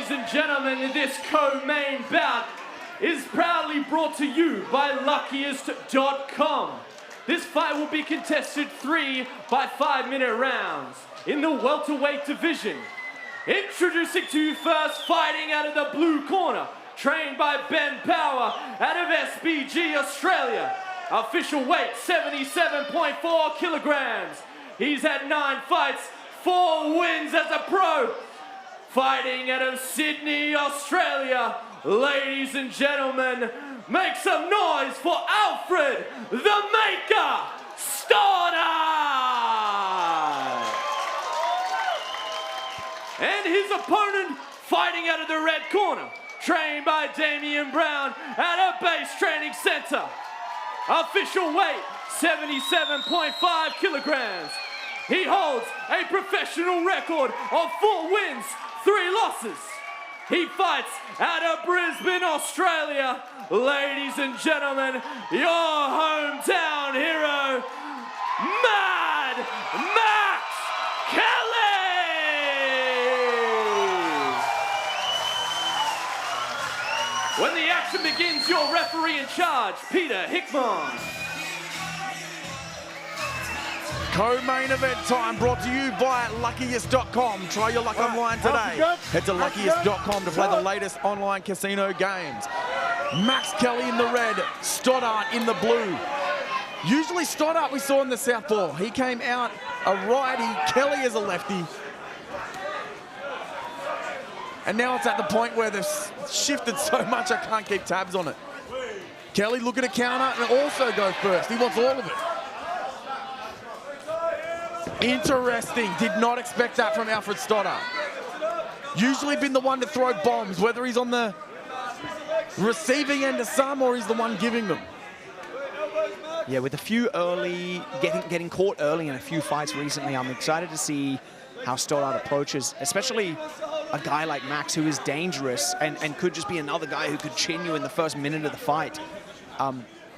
Ladies and gentlemen, this co-main bout is proudly brought to you by luckiest.com. This fight will be contested 3 by 5-minute rounds in the welterweight division. Introducing to you first, fighting out of the blue corner, trained by Ben Power out of SBG Australia. Official weight 77.4 kilograms. He's had 9 fights, 4 wins as a pro. Fighting out of Sydney, Australia. Ladies and gentlemen, make some noise for Alfred, the Maker, Stoddart! And his opponent, fighting out of the red corner, trained by Damian Brown at a base training center. Official weight, 77.5 kilograms. He holds a professional record of 4 wins, 3 losses. He fights out of Brisbane, Australia. Ladies and gentlemen, your hometown hero, Mad Max Kelly! When the action begins, your referee in charge, Peter Hickman. Co-main event time brought to you by luckiest.com. Try your luck online today. Head to luckiest.com to play the latest online casino games. Max Kelly in the red, Stoddart in the blue. Usually Stoddart we saw in the southpaw. He came out a righty, Kelly is a lefty. And now it's at the point where they've shifted so much I can't keep tabs on it. Kelly looking to counter and also go first. He wants all of it. Interesting. Did not expect that from Alfred Stoddart. Usually been the one to throw bombs, whether he's on the receiving end of some or he's the one giving them. Yeah, with a few early, getting caught early in a few fights recently, I'm excited to see how Stoddart approaches, especially a guy like Max who is dangerous and could just be another guy who could chin you in the first minute of the fight.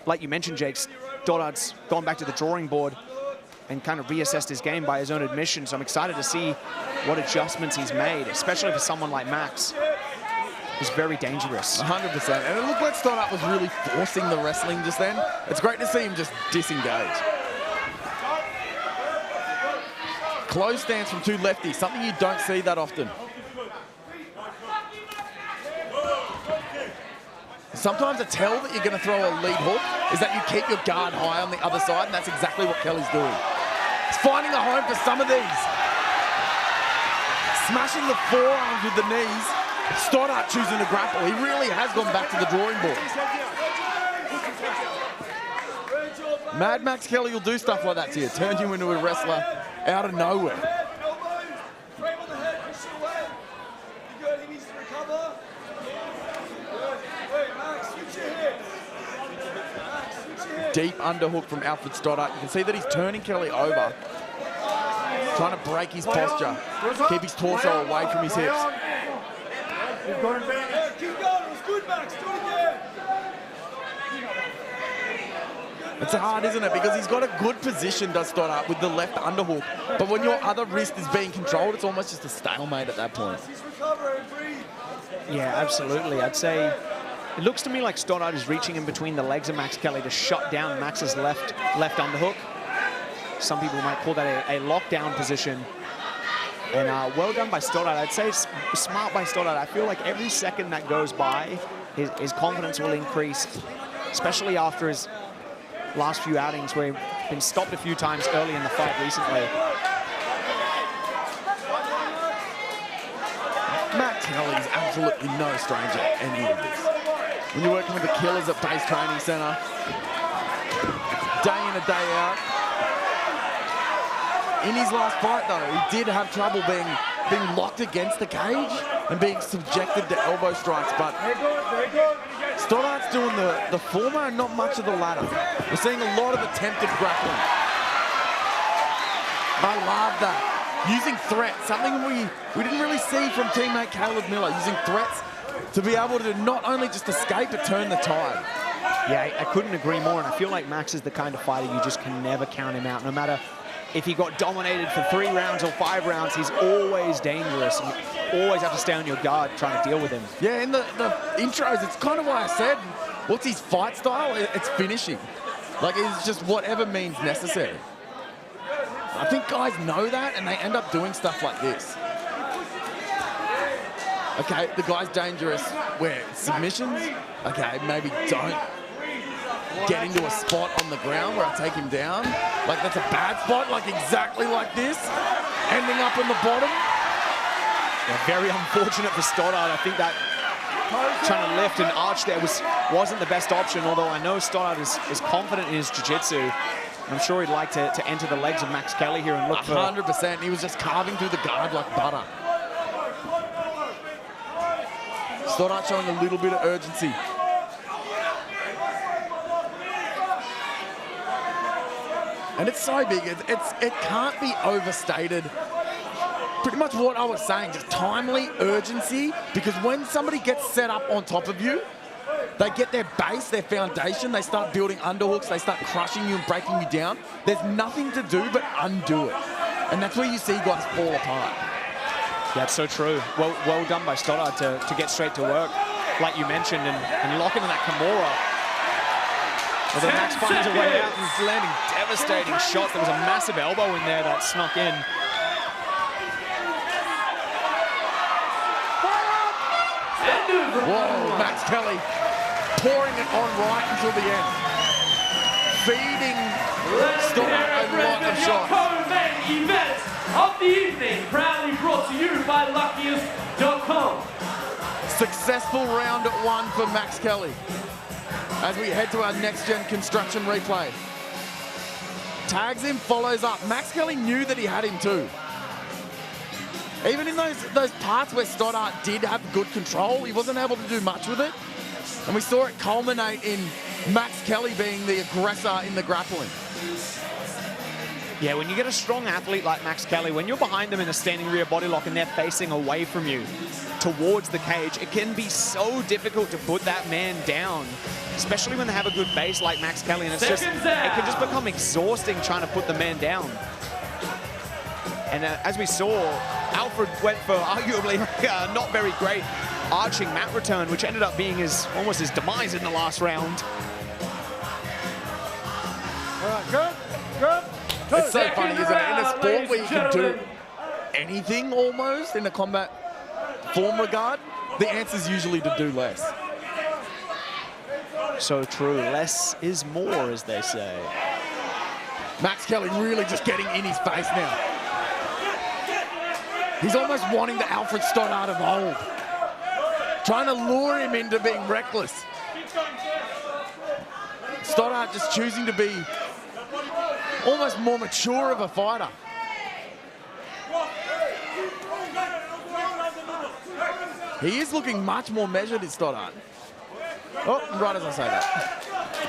Like you mentioned, Jake, Stoddart's gone back to the drawing board and kind of reassessed his game by his own admission. So I'm excited to see what adjustments he's made, especially for someone like Max, who's very dangerous. 100%. And it looked like Stoddart was really forcing the wrestling just then. It's great to see him just disengage. Close stance from 2 lefties, something you don't see that often. Sometimes a tell that you're going to throw a lead hook is that you keep your guard high on the other side, and that's exactly what Kelly's doing. He's finding a home for some of these. Smashing the forearms with the knees. Stoddart choosing to grapple. He really has gone back to the drawing board. Mad Max Kelly will do stuff like that to you. Turn you into a wrestler out of nowhere. Deep underhook from Alfred Stoddart. You can see that he's turning Kelly over, trying to break his posture, keep his torso away from his hips. Keep going, it's good, Max. Do it again. It's hard, isn't it? Because he's got a good position, does Stoddart, with the left underhook. But when your other wrist is being controlled, it's almost just a stalemate at that point. Yeah, absolutely. I'd say it looks to me like Stoddart is reaching in between the legs of Max Kelly to shut down Max's left underhook. Some people might call that a lockdown position. And well done by Stoddart. I'd say it's smart by Stoddart. I feel like every second that goes by, his confidence will increase, especially after his last few outings where he's been stopped a few times early in the fight recently. Max Kelly's absolutely no stranger to any of this. When you're working with the killers at Base Training Center, day in and day out. In his last fight, though, he did have trouble being locked against the cage and being subjected to elbow strikes, but Stoddart's doing the former and not much of the latter. We're seeing a lot of attempted grappling. I love that. Using threats, something we didn't really see from teammate Caleb Miller, using threats to be able to not only just escape, but turn the tide. Yeah, I couldn't agree more, and I feel like Max is the kind of fighter you just can never count him out. No matter if he got dominated for 3 rounds or 5 rounds, he's always dangerous. And always have to stay on your guard trying to deal with him. Yeah, in the intros, it's kind of why I said, what's his fight style? It's finishing. Like, it's just whatever means necessary. I think guys know that, and they end up doing stuff like this. Okay, the guy's dangerous. Where? Submissions? Okay, maybe don't get into a spot on the ground where I take him down. Like, that's a bad spot, like exactly like this. Ending up in the bottom. Yeah, very unfortunate for Stoddart. I think that trying to lift and arch there wasn't the best option, although I know Stoddart is confident in his jiu-jitsu. I'm sure he'd like to enter the legs of Max Kelly here and look 100%. He was just carving through the guard like butter. Stoddart showing a little bit of urgency. And it's so big, it can't be overstated. Pretty much what I was saying, just timely urgency, because when somebody gets set up on top of you, they get their base, their foundation, they start building underhooks, they start crushing you and breaking you down. There's nothing to do but undo it. And that's where you see guys fall apart. That's so true. Well done by Stoddart to get straight to work, like you mentioned, and lock into that Kimura. Although Max finds a way out and he's landing devastating shots. There was a massive elbow in there that snuck in. Whoa, Max Kelly pouring it on right until the end. Feeding Stoddart a lot of shots. Co-main event of the evening, proudly brought to you by luckiest.com. Successful round at 1 for Max Kelly. As we head to our next-gen construction replay. Tags him, follows up. Max Kelly knew that he had him too. Even in those parts where Stoddart did have good control, he wasn't able to do much with it. And we saw it culminate in Max Kelly being the aggressor in the grappling. Yeah, when you get a strong athlete like Max Kelly, when you're behind them in a standing rear body lock and they're facing away from you towards the cage, it can be so difficult to put that man down, especially when they have a good base like Max Kelly, and it can just become exhausting trying to put the man down. And as we saw, Alfred went for arguably not very great arching mat return, which ended up being almost his demise in the last round. All right, good. It's so funny, isn't it? In a sport where you can do anything almost in a combat form regard, the answer is usually to do less. So true. Less is more, as they say. Max Kelly really just getting in his face now. He's almost wanting the Alfred Stoddart of old. Trying to lure him into being reckless. Stoddart just choosing to be almost more mature of a fighter. He is looking much more measured in Stoddart. Oh, right as I say that.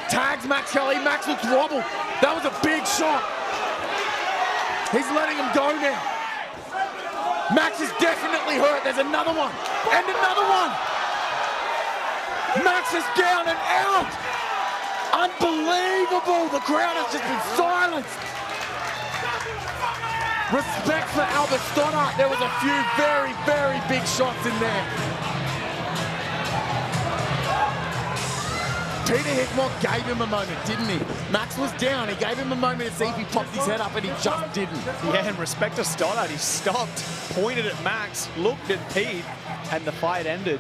Tags Max Kelly. Max looks wobbled. That was a big shot. He's letting him go now. Max is definitely hurt. There's another one. And another one. Max is down and out. Unbelievable. The crowd has just been silenced. Respect for Albert Stoddart. There was a few very, very big shots in there. Peter Hickmott gave him a moment, didn't he? Max was down. He gave him a moment to see if he popped his head up, and he just didn't. Yeah, in respect to Stoddart, he stopped, pointed at Max, looked at Pete, and the fight ended.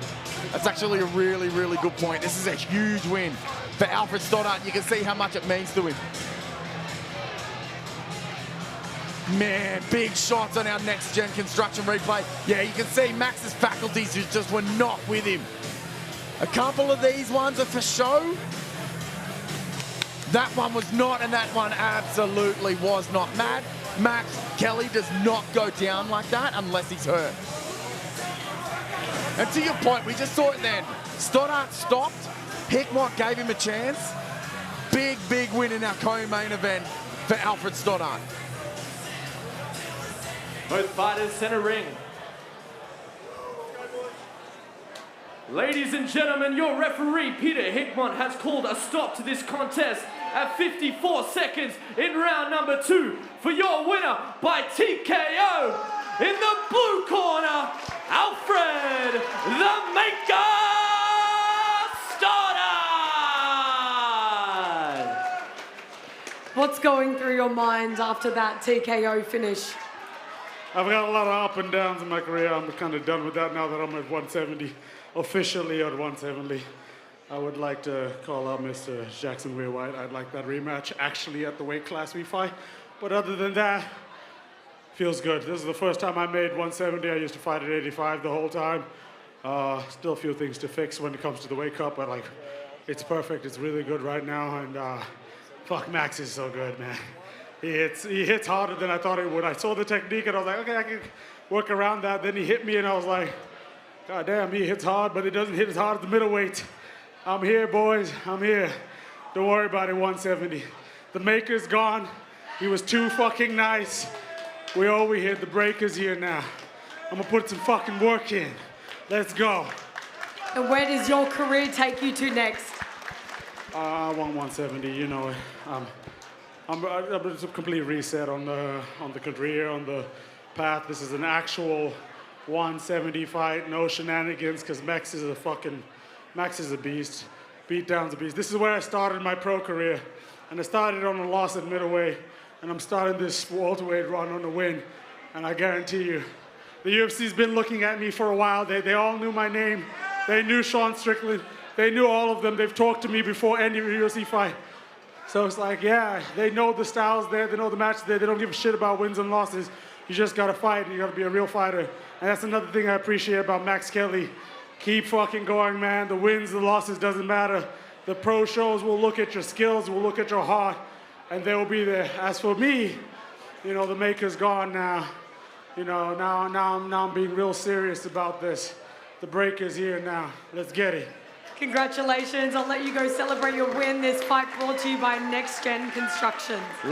That's actually a really, really good point. This is a huge win for Alfred Stoddart. You can see how much it means to him. Man, big shots on our next-gen construction replay. Yeah, you can see Max's faculties just were not with him. A couple of these ones are for show. That one was not, and that one absolutely was not. Max Kelly does not go down like that unless he's hurt. And to your point, we just saw it then. Stoddart stopped. Hickmott gave him a chance. Big, big win in our co-main event for Alfred Stoddart. Both fighters center ring. Ladies and gentlemen, your referee, Peter Hickmott, has called a stop to this contest at 54 seconds in round number 2 for your winner by TKO in the blue corner, Alfred, the Maker Stoddart! What's going through your mind after that TKO finish? I've got a lot of up and downs in my career. I'm kind of done with that now that I'm at 170, officially at 170. I would like to call out Mr. Jackson White. I'd like that rematch actually at the weight class we fight. But other than that, feels good. This is the first time I made 170. I used to fight at 85 the whole time. Still a few things to fix when it comes to the weight cut, but like, it's perfect. It's really good right now, and fuck, Max is so good, man. He hits harder than I thought he would. I saw the technique and I was like, okay, I can work around that. Then he hit me and I was like, God damn, he hits hard, but it doesn't hit as hard as the middleweight. I'm here, boys. I'm here. Don't worry about it, 170. The Maker's gone. He was too fucking nice. We over here. The Breaker's here now. I'm gonna put some fucking work in. Let's go. And where does your career take you to next? I want 170, you know it. I'm just a complete reset on the career, on the path. This is an actual 170 fight, no shenanigans, because Max is a beast. Beatdown's a beast. This is where I started my pro career, and I started on a loss at middleweight, and I'm starting this welterweight run on a win, and I guarantee you, the UFC's been looking at me for a while. They all knew my name. They knew Sean Strickland. They knew all of them. They've talked to me before any UFC fight. So it's like, yeah, they know the styles there, they know the matches there, they don't give a shit about wins and losses. You just gotta fight, you gotta be a real fighter. And that's another thing I appreciate about Max Kelly. Keep fucking going, man. The wins, the losses, doesn't matter. The pro shows will look at your skills, will look at your heart, and they will be there. As for me, you know, the Maker's gone now. You know, now I'm being real serious about this. The Breaker's here now. Let's get it. Congratulations. I'll let you go celebrate your win. This fight brought to you by Next Gen Construction.